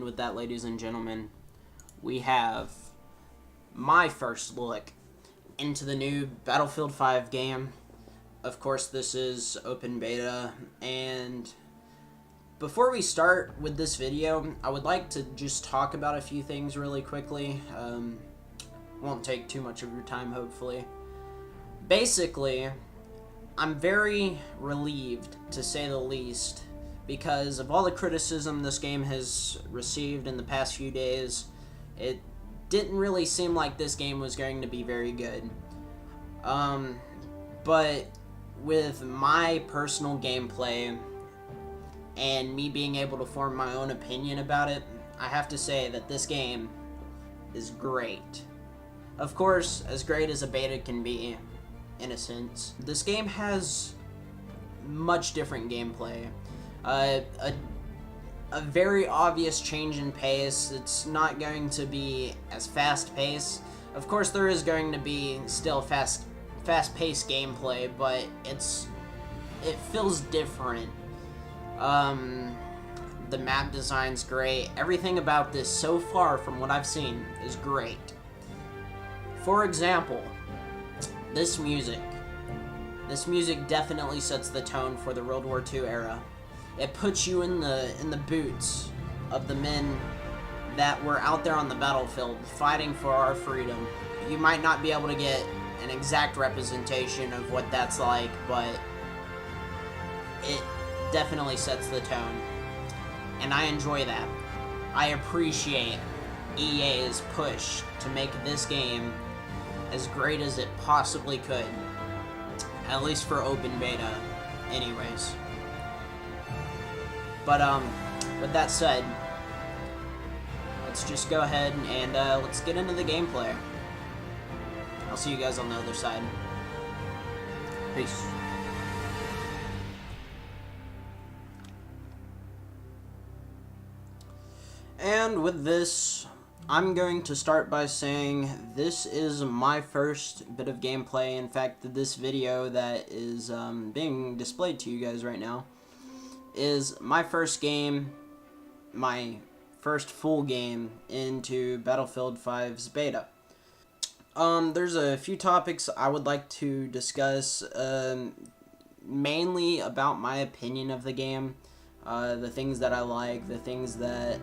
And with that, ladies and gentlemen, we have my first look into the new Battlefield 5 game. Of course, this is open beta, and before we start with this video, I would like to just talk about a few things really quickly. Won't take too much of your time, hopefully. Basically, I'm very relieved, to say the least, because of all the criticism this game has received in the past few days. It didn't really seem like this game was going to be very good. But with my personal gameplay and me being able to form my own opinion about it, I have to say that this game is great. Of course, as great as a beta can be, in a sense. This game has much different gameplay. A very obvious change in pace. It's not going to be as fast-paced. Of course, there is going to be still fast-paced gameplay, but it feels different. The map design's great. Everything about this so far, from what I've seen, is great. For example, this music definitely sets the tone for the World War II era. It puts you in the boots of the men that were out there on the battlefield fighting for our freedom. You might not be able to get an exact representation of what that's like, but it definitely sets the tone, and I enjoy that. I appreciate EA's push to make this game as great as it possibly could, at least for open beta anyways. But with that said, let's just go ahead and let's get into the gameplay. I'll see you guys on the other side. Peace. And with this, I'm going to start by saying this is my first bit of gameplay. In fact, this video that is being displayed to you guys right now is my first game, my first full game into Battlefield 5's beta. There's a few topics I would like to discuss, mainly about my opinion of the game, the things that I like, the things that,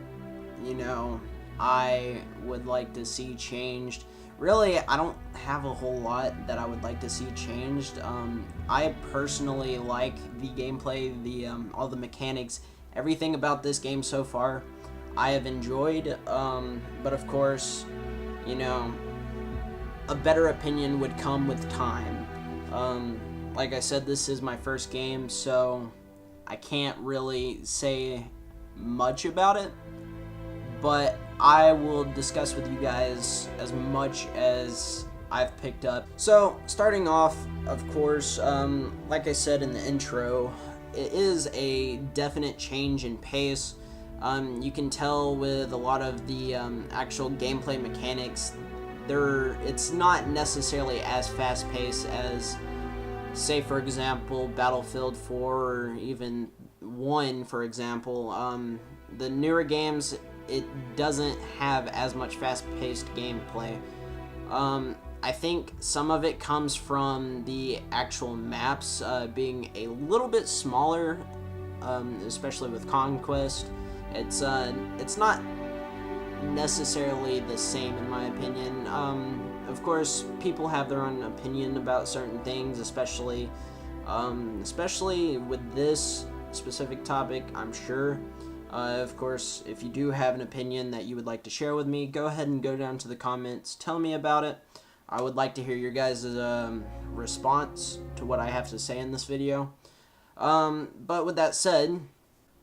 you know, I would like to see changed. Really, I don't have a whole lot that I would like to see changed. I personally like the gameplay, all the mechanics, everything about this game so far I have enjoyed, but of course, you know, a better opinion would come with time. Like I said, this is my first game, so I can't really say much about it, but I will discuss with you guys as much as I've picked up. So, starting off, of course, like I said in the intro, it is a definite change in pace. You can tell with a lot of the actual gameplay mechanics, it's not necessarily as fast-paced as, say, for example, Battlefield 4 or even 1, for example. The newer games, it doesn't have as much fast-paced gameplay. I think some of it comes from the actual maps being a little bit smaller, especially with Conquest. It's not necessarily the same, in my opinion. Of course, people have their own opinion about certain things, especially with this specific topic, I'm sure. Of course, if you do have an opinion that you would like to share with me, go ahead and go down to the comments, tell me about it. I would like to hear your guys' response to what I have to say in this video. But with that said,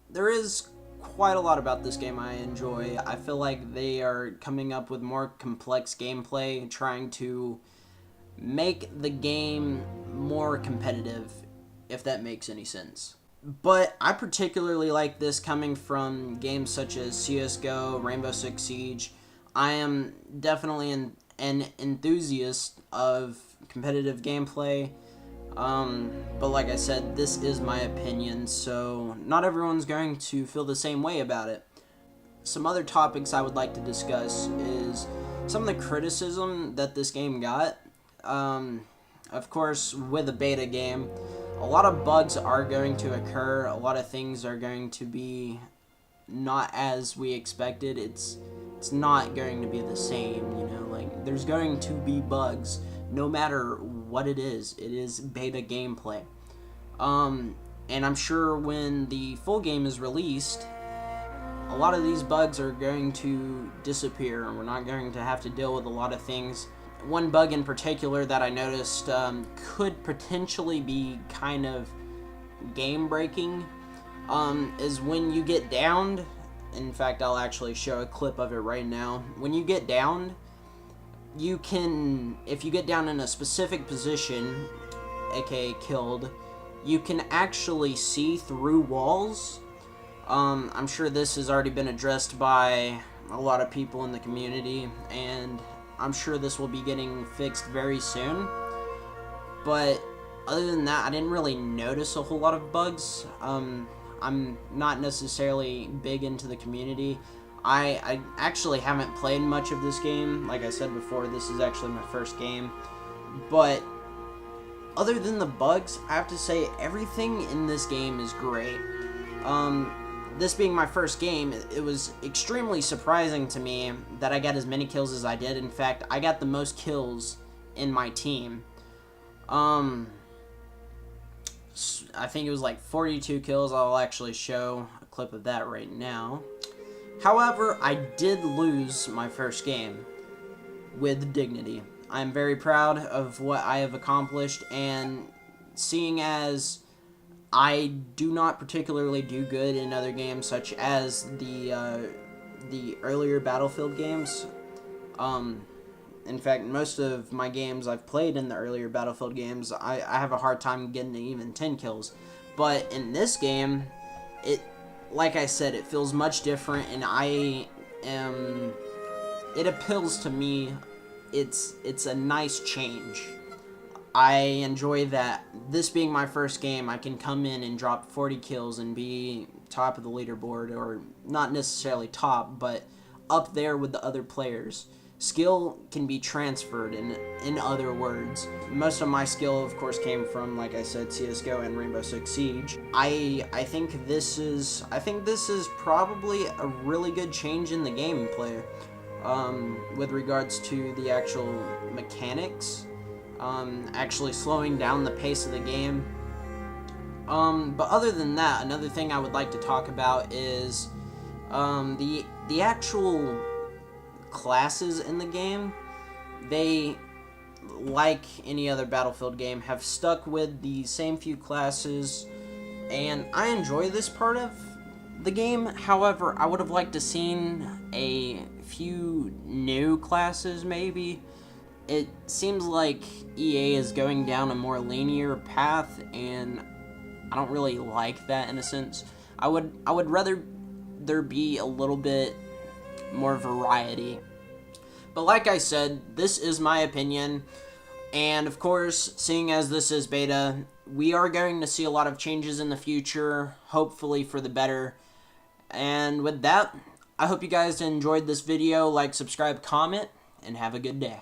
there is quite a lot about this game I enjoy. I feel like they are coming up with more complex gameplay, trying to make the game more competitive, if that makes any sense. But I particularly like this coming from games such as CSGO, Rainbow Six Siege. I am definitely an enthusiast of competitive gameplay. But like I said, this is my opinion, so not everyone's going to feel the same way about it. some other topics I would like to discuss is some of the criticism that this game got. Of course, with a beta game, a lot of bugs are going to occur. A lot of things are going to be not as we expected. It's not going to be the same, you know, like there's going to be bugs no matter what it is. It is beta gameplay. And I'm sure when the full game is released, a lot of these bugs are going to disappear and we're not going to have to deal with a lot of things. One bug in particular that I noticed could potentially be kind of game breaking is when you get downed. In fact, I'll actually show a clip of it right now. When you get downed, you can, if you get down in a specific position, aka killed, you can actually see through walls. I'm sure this has already been addressed by a lot of people in the community, and I'm sure this will be getting fixed very soon. But other than that, I didn't really notice a whole lot of bugs. I'm not necessarily big into the community. I actually haven't played much of this game. Like I said before, this is actually my first game. But other than the bugs, I have to say everything in this game is great. This being my first game, it was extremely surprising to me that I got as many kills as I did. In fact, I got the most kills in my team. I think it was like 42 kills. I'll actually show a clip of that right now. However, I did lose my first game with dignity. I'm very proud of what I have accomplished, and seeing as I do not particularly do good in other games such as the earlier Battlefield games. In fact, most of my games I've played in the earlier Battlefield games, I have a hard time getting even 10 kills. But in this game, like I said, it feels much different, and it appeals to me. It's a nice change. I enjoy that. This being my first game, I can come in and drop 40 kills and be top of the leaderboard, or not necessarily top, but up there with the other players. Skill can be transferred, in other words. Most of my skill, of course, came from, like I said, CSGO and Rainbow Six Siege. I think this is probably a really good change in the gameplay, with regards to the actual mechanics, actually slowing down the pace of the game. But other than that, another thing I would like to talk about is the actual classes in the game. They, like any other Battlefield game, have stuck with the same few classes, and I enjoy this part of the game. However, I would have liked to seen a few new classes, maybe. It seems like EA is going down a more linear path, and I don't really like that in a sense. I would rather there be a little bit more variety. But like I said, this is my opinion, and of course, seeing as this is beta, we are going to see a lot of changes in the future, hopefully for the better. And with that, I hope you guys enjoyed this video. Like, subscribe, comment, and have a good day.